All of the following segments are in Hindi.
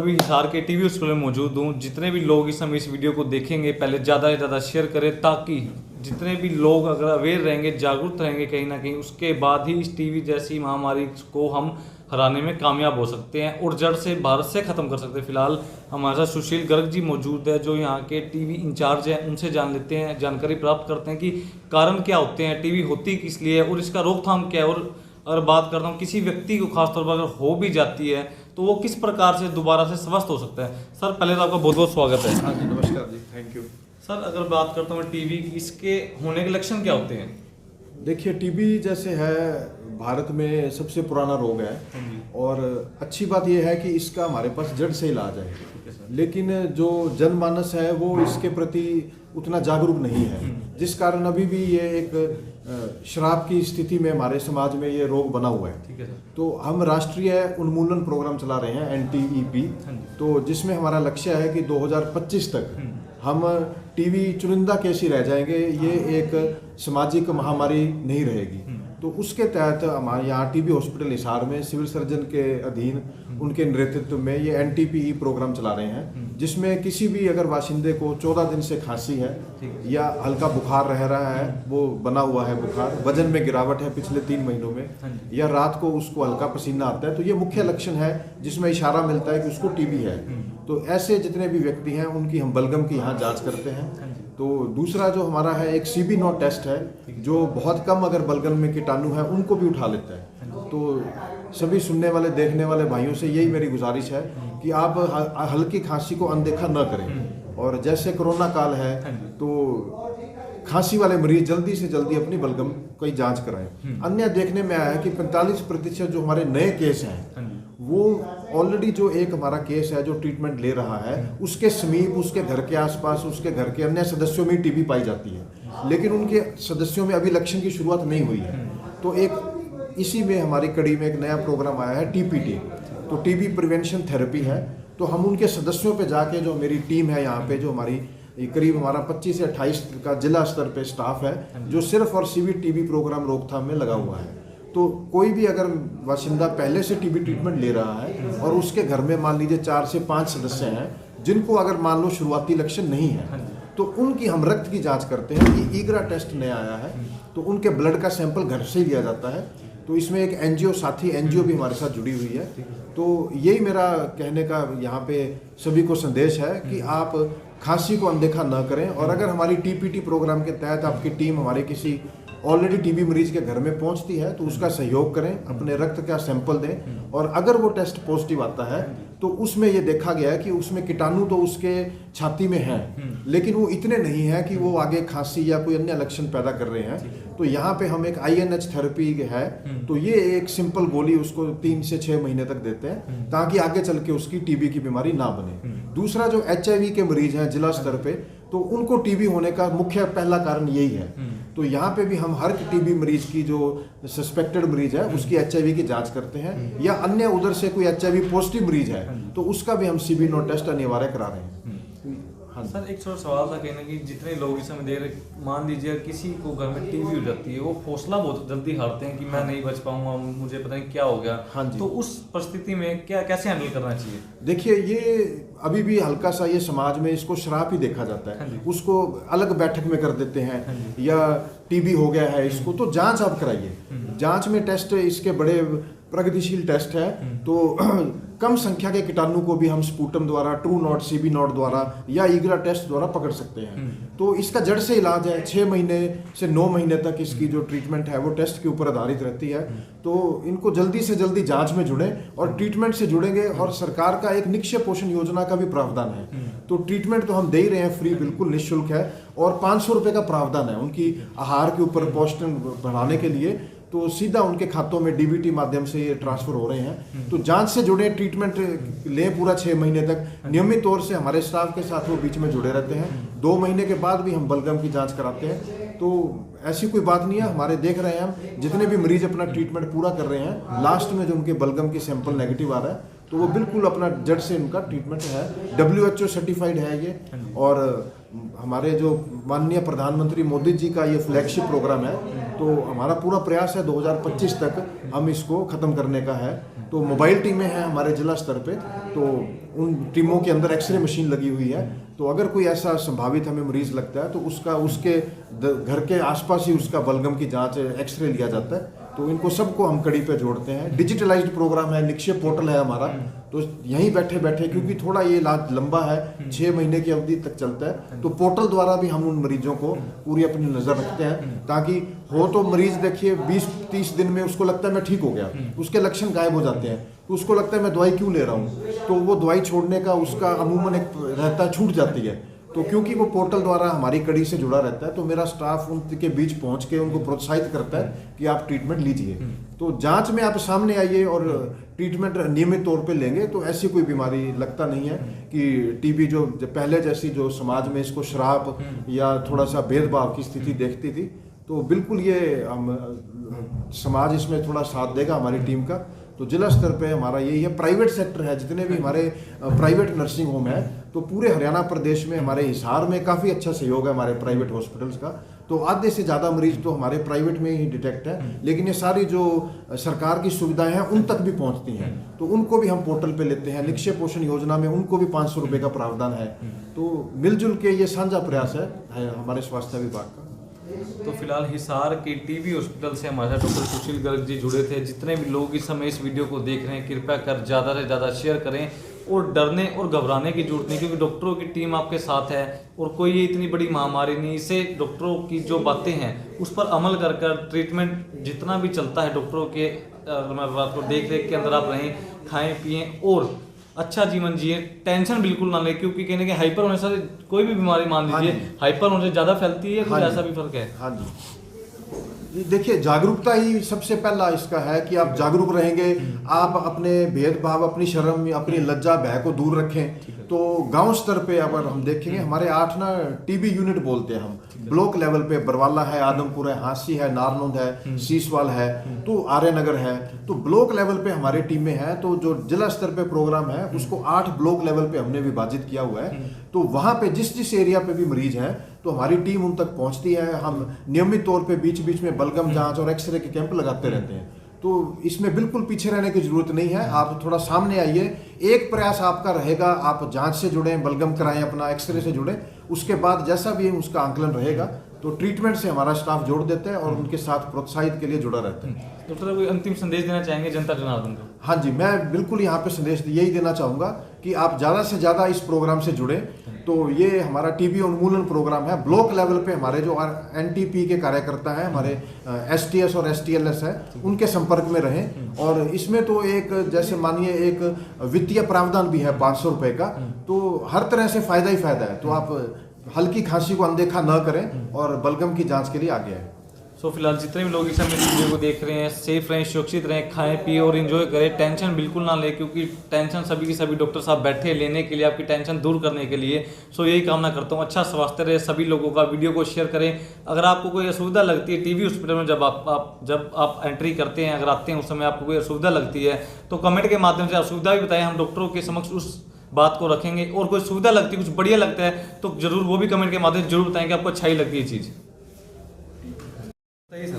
अभी हिसार के टीवी हॉस्पिटल में मौजूद हूँ। जितने भी लोग इस समय इस वीडियो को देखेंगे पहले ज़्यादा से ज़्यादा शेयर करें, ताकि जितने भी लोग अगर अवेयर रहेंगे, जागरूक रहेंगे कहीं ना कहीं, उसके बाद ही इस टीवी जैसी महामारी को हम हराने में कामयाब हो सकते हैं और जड़ से भारत से ख़त्म कर सकते हैं। फिलहाल हमारे साथ सुशील गर्ग जी मौजूद है, जो यहाँ के टीवी इंचार्ज हैं। उनसे जान लेते हैं, जानकारी प्राप्त करते हैं कि कारण क्या होते हैं, टीवी होती किस लिए है और इसका रोकथाम क्या है। और अगर बात करता हूँ किसी व्यक्ति को खासतौर पर अगर हो भी जाती है तो वो किस प्रकार से दोबारा से स्वस्थ हो सकता है। सर पहले तो आपका बहुत बहुत स्वागत है। हाँ जी, नमस्कार जी, थैंक यू। सर अगर बात करता हूँ टीवी की, इसके होने के लक्षण क्या होते हैं? देखिए, टीबी जैसे है भारत में सबसे पुराना रोग है और अच्छी बात यह है कि इसका हमारे पास जड़ से इलाज है, लेकिन जो जनमानस है वो इसके प्रति उतना जागरूक नहीं है, जिस कारण अभी भी ये एक शराब की स्थिति में हमारे समाज में ये रोग बना हुआ है। ठीक है सर। तो हम राष्ट्रीय उन्मूलन प्रोग्राम चला रहे हैं NTEP, तो जिसमें हमारा लक्ष्य है कि 2025 तक हम टीवी चुनिंदा केस ही रह जाएंगे, ये एक सामाजिक महामारी नहीं रहेगी। तो उसके तहत हमारे यहाँ टीबी हॉस्पिटल हिसार में सिविल सर्जन के अधीन उनके नेतृत्व में ये NTPE प्रोग्राम चला रहे हैं, जिसमें किसी भी अगर वाशिंदे को 14 दिन से खांसी है या हल्का बुखार रह रहा है, वो बना हुआ है बुखार, वजन में गिरावट है पिछले 3 महीनों में, या रात को उसको हल्का पसीना आता है, तो ये मुख्य लक्षण है जिसमें इशारा मिलता है कि उसको टीबी है। तो ऐसे जितने भी व्यक्ति हैं उनकी हम बलगम की यहाँ जाँच करते हैं। तो दूसरा जो हमारा है एक CB नॉट टेस्ट है, जो बहुत कम अगर बलगम में कीटाणु है उनको भी उठा लेता है। तो सभी सुनने वाले देखने वाले भाइयों से यही मेरी गुजारिश है कि आप हल्की खांसी को अनदेखा न करें, और जैसे कोरोना काल है तो खांसी वाले मरीज जल्दी से जल्दी अपनी बलगम की जांच कराएं। अन्य देखने में आया है कि 45% जो हमारे नए केस हैं वो ऑलरेडी जो एक हमारा केस है जो ट्रीटमेंट ले रहा है उसके समीप, उसके घर के आसपास, उसके घर के अन्य सदस्यों में टीबी पाई जाती है, लेकिन उनके सदस्यों में अभी लक्षण की शुरुआत नहीं हुई है। तो एक इसी में हमारी कड़ी में एक नया प्रोग्राम आया है TPT, तो टीबी प्रिवेंशन थेरेपी है। तो हम उनके सदस्यों पे जाके, जो मेरी टीम है यहाँ पे, जो हमारी करीब हमारा 25 से 28 का जिला स्तर पे स्टाफ है जो सिर्फ और सिर्फ टीबी प्रोग्राम रोकथाम में लगा हुआ है। तो कोई भी अगर बाशिंदा पहले से टीबी ट्रीटमेंट ले रहा है और उसके घर में मान लीजिए 4 से 5 सदस्य हैं जिनको अगर मान लो शुरुआती लक्षण नहीं है, तो उनकी हम रक्त की जांच करते हैं। ये ईगरा टेस्ट नया आया है, तो उनके ब्लड का सैंपल घर से ही लिया जाता है। तो इसमें एक NGO साथी NGO भी हमारे साथ जुड़ी हुई है। तो यही मेरा कहने का यहाँ पे सभी को संदेश है कि आप खांसी को अनदेखा न करें, और अगर हमारी TPT प्रोग्राम के तहत आपकी टीम हमारे किसी ऑलरेडी टीबी मरीज के घर में पहुंचती है तो उसका सहयोग करें, अपने रक्त का सैंपल दें, और अगर वो टेस्ट पॉजिटिव आता है तो उसमें ये देखा गया है कि उसमें कीटाणु तो उसके छाती में है, लेकिन वो इतने नहीं है कि वो आगे खांसी या कोई अन्य लक्षण पैदा कर रहे हैं। तो यहाँ पे हम एक INH थेरेपी है, तो ये एक सिंपल गोली उसको 3 से 6 महीने तक देते हैं ताकि आगे चल के उसकी टीबी की बीमारी ना बने। दूसरा जो HIV के मरीज हैं जिला स्तर पे, तो उनको टीबी होने का मुख्य पहला कारण यही है। तो यहाँ पे भी हम हर टीबी मरीज की जो सस्पेक्टेड मरीज है उसकी HIV की जांच करते हैं, या अन्य उधर से कोई HIV पॉजिटिव मरीज है तो उसका भी हम CB नॉट टेस्ट अनिवार्य करा रहे हैं। हाँ सर, एक छोटा सवाल था कहना कि जितने लोग इस समय देख रहे, मान लीजिए किसी को घर में टीबी हो जाती है, वो हौसला बहुत जल्दी हारते हैं कि मैं नहीं बच पाऊंगा, मुझे पता नहीं क्या हो गया। हाँ जी। तो उस परिस्थिति में क्या कैसे हैंडल करना चाहिए? देखिए, ये अभी भी हल्का सा ये समाज में इसको शराब ही देखा जाता है, उसको अलग बैठक में कर देते हैं, या टीबी हो गया है इसको, तो जांच आप कराइए। जांच में टेस्ट इसके बड़े प्रगतिशील टेस्ट है, तो कम संख्या के कीटाणु को भी हम स्पूटम द्वारा, ट्रू नॉट, CB नॉट द्वारा या ईगरा टेस्ट द्वारा पकड़ सकते हैं। तो इसका जड़ से इलाज है। 6 महीने से 9 महीने तक इसकी जो ट्रीटमेंट है वो टेस्ट के ऊपर आधारित रहती है। तो इनको जल्दी से जल्दी जांच में जुड़ें और ट्रीटमेंट से जुड़ेंगे, और सरकार का एक निक्षय पोषण योजना का भी प्रावधान है। तो ट्रीटमेंट तो हम दे ही रहे हैं, फ्री, बिल्कुल निःशुल्क है, और 500 रुपये का प्रावधान है उनकी आहार के ऊपर पोषण बढ़ाने के लिए। तो सीधा उनके खातों में DBT माध्यम से ये ट्रांसफर हो रहे हैं। तो जांच से जुड़े, ट्रीटमेंट लें पूरा 6 महीने तक नियमित तौर से। हमारे स्टाफ के साथ वो बीच में जुड़े रहते हैं। 2 महीने के बाद भी हम बलगम की जांच कराते हैं। तो ऐसी कोई बात नहीं है, हमारे देख रहे हैं हम जितने भी मरीज अपना ट्रीटमेंट पूरा कर रहे हैं, लास्ट में जो उनके बलगम की सैंपल नेगेटिव आ रहा है तो वो बिल्कुल अपना जड़ से उनका ट्रीटमेंट है। WHO सर्टिफाइड है ये, और हमारे जो माननीय प्रधानमंत्री मोदी जी का ये फ्लैगशिप प्रोग्राम है। तो हमारा पूरा प्रयास है 2025 तक हम इसको खत्म करने का है। तो मोबाइल टीमें हैं हमारे जिला स्तर पे, तो उन टीमों के अंदर एक्सरे मशीन लगी हुई है। तो अगर कोई ऐसा संभावित हमें मरीज लगता है तो उसके घर के आसपास ही उसका बलगम की जांच एक्सरे लिया जाता है। तो इनको सबको हम कड़ी पे जोड़ते हैं। डिजिटलाइज्ड प्रोग्राम है, निक्षेप पोर्टल है हमारा, तो यहीं बैठे बैठे, क्योंकि थोड़ा ये इलाज लंबा है, 6 महीने की अवधि तक चलता है, तो पोर्टल द्वारा भी हम उन मरीजों को पूरी अपनी नज़र रखते हैं, ताकि हो तो मरीज देखिए 20-30 दिन में उसको लगता है मैं ठीक हो गया, उसके लक्षण गायब हो जाते हैं, तो उसको लगता है मैं दवाई क्यों ले रहा हूँ, तो वो दवाई छोड़ने का उसका अमूमन एक रहता है, छूट जाती है। तो क्योंकि वो पोर्टल द्वारा हमारी कड़ी से जुड़ा रहता है, तो मेरा स्टाफ उनके बीच पहुंच के उनको प्रोत्साहित करता है कि आप ट्रीटमेंट लीजिए। तो जांच में आप सामने आइए और ट्रीटमेंट नियमित तौर पे लेंगे तो ऐसी कोई बीमारी लगता नहीं है कि टीबी जो पहले जैसी जो समाज में इसको श्राप या थोड़ा सा भेदभाव की स्थिति देखती थी, तो बिल्कुल ये समाज इसमें थोड़ा साथ देगा हमारी टीम का। तो जिला स्तर पे हमारा यही है। प्राइवेट सेक्टर है, जितने भी हमारे प्राइवेट नर्सिंग होम है, तो पूरे हरियाणा प्रदेश में हमारे हिसार में काफ़ी अच्छा सहयोग है हमारे प्राइवेट हॉस्पिटल्स का। तो आधे से ज़्यादा मरीज तो हमारे प्राइवेट में ही डिटेक्ट है, लेकिन ये सारी जो सरकार की सुविधाएं हैं उन तक भी पहुंचती हैं, तो उनको भी हम पोर्टल पे लेते हैं। निक्षेप पोषण योजना में उनको भी 500 रुपये का प्रावधान है। तो मिलजुल के ये साझा प्रयास है हमारे स्वास्थ्य विभाग का। तो फिलहाल हिसार के टीबी हॉस्पिटल से हमारे साथ डॉक्टर सुशील गर्ग जी जुड़े थे। जितने भी लोग इस समय इस वीडियो को देख रहे हैं, कृपया कर ज़्यादा से ज़्यादा शेयर करें, और डरने और घबराने की जरूरत नहीं, क्योंकि डॉक्टरों की टीम आपके साथ है और कोई ये इतनी बड़ी महामारी नहीं। इसे डॉक्टरों की जो बातें हैं उस पर अमल कर ट्रीटमेंट जितना भी चलता है डॉक्टरों के बात को देख रेख के अंदर आप रहें, खाएं पिएं और अच्छा जीवन जिए, टेंशन बिल्कुल ना लें, क्योंकि कहने के हाइपर होने से कोई भी बीमारी मान लीजिए हाइपर होने से ज़्यादा फैलती है, कुछ ऐसा भी फर्क है? हाँ जी, देखिए जागरूकता ही सबसे पहला इसका है कि आप जागरूक रहेंगे, आप अपने भेदभाव, अपनी शर्म, अपनी लज्जा भय को दूर रखें। तो गांव स्तर पे अगर हम देखेंगे, हमारे 8 टीबी यूनिट बोलते हैं हम। ब्लॉक लेवल पे बरवाला है, आदमपुर है, हांसी है, नारनौंद है, सीसवाल है, तो आर्यनगर है। तो ब्लॉक लेवल पे हमारी टीमें हैं। तो जो जिला स्तर पे प्रोग्राम है उसको 8 ब्लॉक लेवल पे हमने विभाजित किया हुआ है। तो वहाँ पे जिस एरिया पे भी मरीज हैं तो हमारी टीम उन तक पहुँचती है। हम नियमित तौर पे बीच बीच में बलगम जाँच और एक्सरे के कैंप लगाते रहते हैं। तो इसमें बिल्कुल पीछे रहने की जरूरत नहीं है, आप थोड़ा सामने आइए। एक प्रयास आपका रहेगा, आप जांच से जुड़ें, बलगम कराएं, अपना एक्सरे से जुड़ें, उसके बाद जैसा भी उसका आंकलन रहेगा तो ट्रीटमेंट से हमारा स्टाफ जोड़ देता है और उनके साथ प्रोत्साहित के लिए जुड़ा रहता है। डॉक्टर कोई अंतिम संदेश देना चाहेंगे जनता जनार्दन को? हाँ जी, मैं बिल्कुल यहाँ पे संदेश यही देना चाहूँगा कि आप ज़्यादा से ज़्यादा इस प्रोग्राम से जुड़ें। तो ये हमारा टीबी उन्मूलन प्रोग्राम है। ब्लॉक लेवल पे हमारे जो एनटीपी के कार्यकर्ता हैं, हमारे एसटीएस और एसटीएलएस है, उनके संपर्क में रहें। और इसमें तो एक जैसे मानिए एक वित्तीय प्रावधान भी है 500 रुपये का, तो हर तरह से फ़ायदा ही फ़ायदा है। तो आप हल्की खांसी को अनदेखा न करें और बलगम की जांच के लिए आगे आए। सो फिलहाल जितने भी लोग इस समय वीडियो को देख रहे हैं, सेफ रहें, सुरक्षित रहें, खाएं पिए और एंजॉय करें। टेंशन बिल्कुल ना लें, क्योंकि टेंशन सभी की सभी डॉक्टर साहब बैठे लेने के लिए, आपकी टेंशन दूर करने के लिए। सो यही कामना करता हूँ, अच्छा स्वास्थ्य रहे सभी लोगों का। वीडियो को शेयर करें। अगर आपको कोई असुविधा लगती है टीबी हॉस्पिटल में, जब आप एंट्री करते हैं, अगर आते हैं उस समय आपको कोई असुविधा लगती है तो कमेंट के माध्यम से असुविधा भी बताएं, हम डॉक्टरों के समक्ष उस बात को रखेंगे। और कोई सुविधा लगती है, कुछ बढ़िया लगता है तो जरूर वो भी कमेंट के माध्यम से जरूर बताएं कि आपको अच्छा ही लगती है चीज़।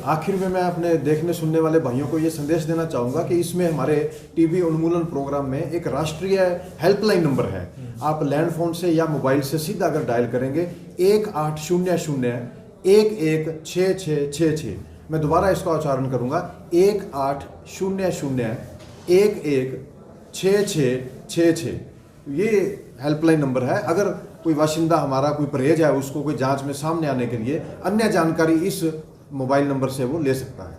आखिर में मैं अपने देखने सुनने वाले भाइयों को ये संदेश देना चाहूँगा कि इसमें हमारे टीबी उन्मूलन प्रोग्राम में एक राष्ट्रीय हेल्पलाइन नंबर है। आप लैंड फोन से या मोबाइल से सीधा अगर डायल करेंगे 1800-116666। मैं दोबारा इसका उच्चारण करूँगा, 1800-116666। ये हेल्पलाइन नंबर है। अगर कोई वाशिंदा हमारा कोई परहेज है, उसको कोई जांच में सामने आने के लिए अन्य जानकारी इस मोबाइल नंबर से वो ले सकता है।